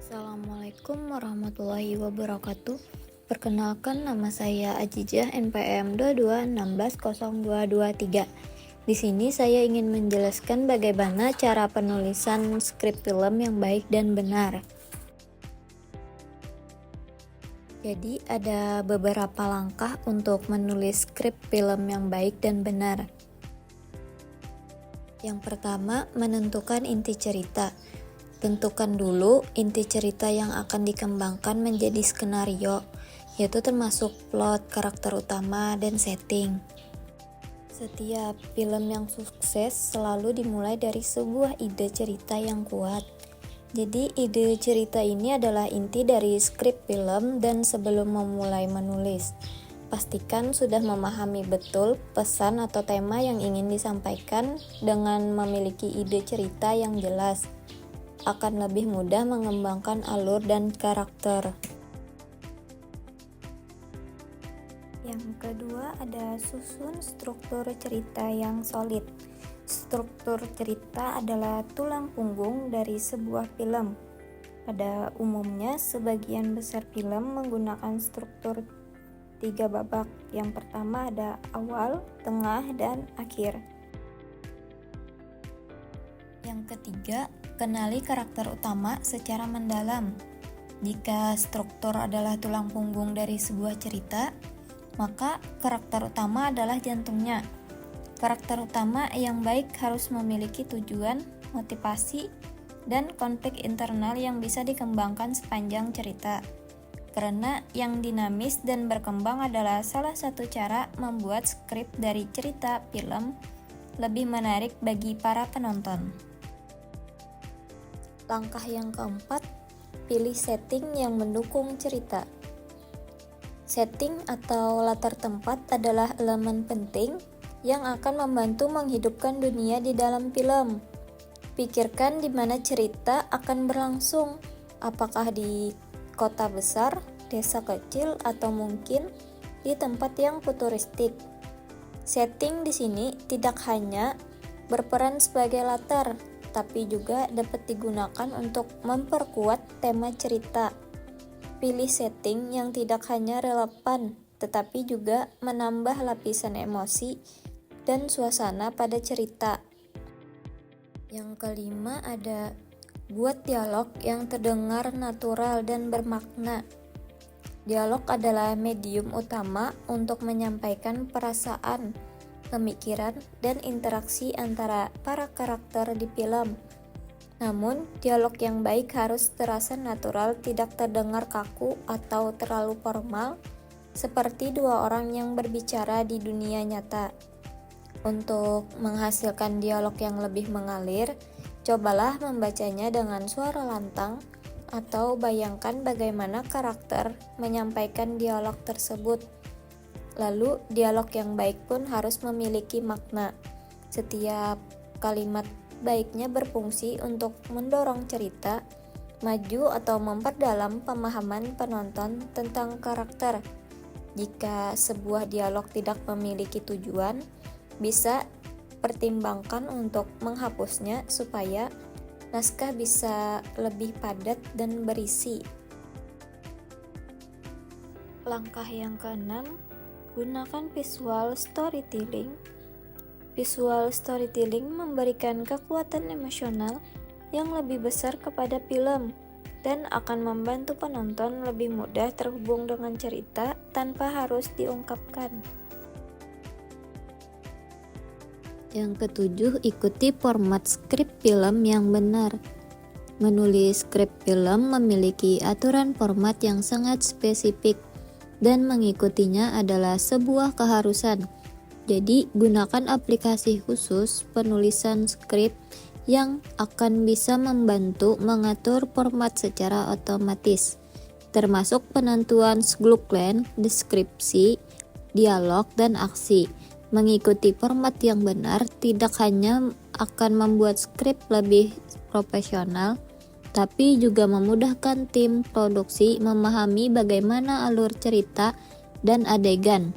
Assalamualaikum warahmatullahi wabarakatuh. Perkenalkan, nama saya Ajijah, NPM 22160223. Di sini saya ingin menjelaskan bagaimana cara penulisan skrip film yang baik dan benar. Jadi ada beberapa langkah untuk menulis skrip film yang baik dan benar. Yang pertama, menentukan inti cerita. Tentukan dulu inti cerita yang akan dikembangkan menjadi skenario, yaitu termasuk plot, karakter utama, dan setting. Setiap film yang sukses selalu dimulai dari sebuah ide cerita yang kuat. Jadi ide cerita ini adalah inti dari skrip film, dan sebelum memulai menulis, pastikan sudah memahami betul pesan atau tema yang ingin disampaikan. Dengan memiliki ide cerita yang jelas, akan lebih mudah mengembangkan alur dan karakter. Yang kedua, ada susun struktur cerita yang solid. Struktur cerita adalah tulang punggung dari sebuah film. Pada umumnya, sebagian besar film menggunakan struktur 3 babak. Yang pertama ada awal, tengah, dan akhir. Yang ketiga, kenali karakter utama secara mendalam. Jika struktur adalah tulang punggung dari sebuah cerita, maka karakter utama adalah jantungnya. Karakter utama yang baik harus memiliki tujuan, motivasi, dan konflik internal yang bisa dikembangkan sepanjang cerita. Karena yang dinamis dan berkembang adalah salah satu cara membuat skrip dari cerita film lebih menarik bagi para penonton. Langkah yang keempat, pilih setting yang mendukung cerita. Setting atau latar tempat adalah elemen penting yang akan membantu menghidupkan dunia di dalam film. Pikirkan di mana cerita akan berlangsung, apakah di kota besar, desa kecil, atau mungkin di tempat yang futuristik. Setting di sini tidak hanya berperan sebagai latar, tapi juga dapat digunakan untuk memperkuat tema cerita. Pilih setting yang tidak hanya relevan, tetapi juga menambah lapisan emosi dan suasana pada cerita. Yang kelima ada buat dialog yang terdengar natural dan bermakna. Dialog adalah medium utama untuk menyampaikan perasaan, pemikiran, dan interaksi antara para karakter di film. Namun, dialog yang baik harus terasa natural, tidak terdengar kaku atau terlalu formal, seperti dua orang yang berbicara di dunia nyata. Untuk menghasilkan dialog yang lebih mengalir, cobalah membacanya dengan suara lantang, atau bayangkan bagaimana karakter menyampaikan dialog tersebut. Lalu, dialog yang baik pun harus memiliki makna. Setiap kalimat baiknya berfungsi untuk mendorong cerita maju atau memperdalam pemahaman penonton tentang karakter. Jika sebuah dialog tidak memiliki tujuan, bisa pertimbangkan untuk menghapusnya supaya naskah bisa lebih padat dan berisi. Langkah yang keenam, gunakan visual storytelling. Visual storytelling memberikan kekuatan emosional yang lebih besar kepada film dan akan membantu penonton lebih mudah terhubung dengan cerita tanpa harus diungkapkan. Yang ketujuh, ikuti format skrip film yang benar. Menulis skrip film memiliki aturan format yang sangat spesifik, dan mengikutinya adalah sebuah keharusan. Jadi, gunakan aplikasi khusus penulisan skrip yang akan bisa membantu mengatur format secara otomatis, termasuk penentuan slugline, deskripsi, dialog, dan aksi. Mengikuti format yang benar tidak hanya akan membuat skrip lebih profesional, tapi juga memudahkan tim produksi memahami bagaimana alur cerita dan adegan.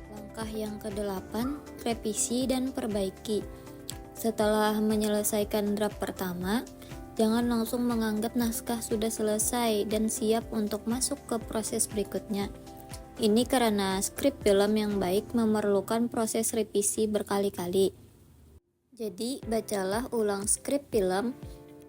Langkah yang kedelapan, revisi dan perbaiki. Setelah menyelesaikan draft pertama, Jangan langsung menganggap naskah sudah selesai dan siap untuk masuk ke proses berikutnya. Ini karena skrip film yang baik memerlukan proses revisi berkali-kali. Jadi, bacalah ulang skrip film,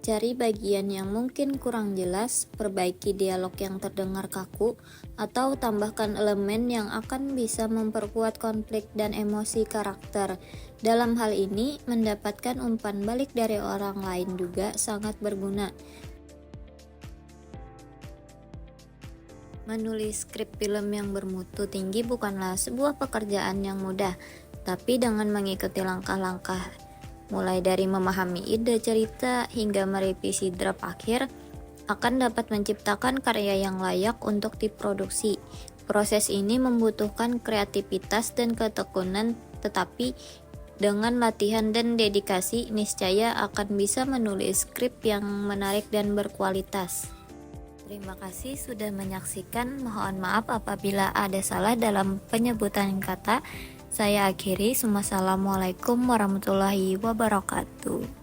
cari bagian yang mungkin kurang jelas, perbaiki dialog yang terdengar kaku, atau tambahkan elemen yang akan bisa memperkuat konflik dan emosi karakter. Dalam hal ini, mendapatkan umpan balik dari orang lain juga sangat berguna. Menulis skrip film yang bermutu tinggi bukanlah sebuah pekerjaan yang mudah, tapi dengan mengikuti langkah-langkah mulai dari memahami ide cerita hingga merevisi draft akhir, akan dapat menciptakan karya yang layak untuk diproduksi. Proses ini membutuhkan kreativitas dan ketekunan, tetapi dengan latihan dan dedikasi, niscaya akan bisa menulis skrip yang menarik dan berkualitas. Terima kasih sudah menyaksikan. Mohon maaf apabila ada salah dalam penyebutan kata. Saya akhiri. Wassalamualaikum warahmatullahi wabarakatuh.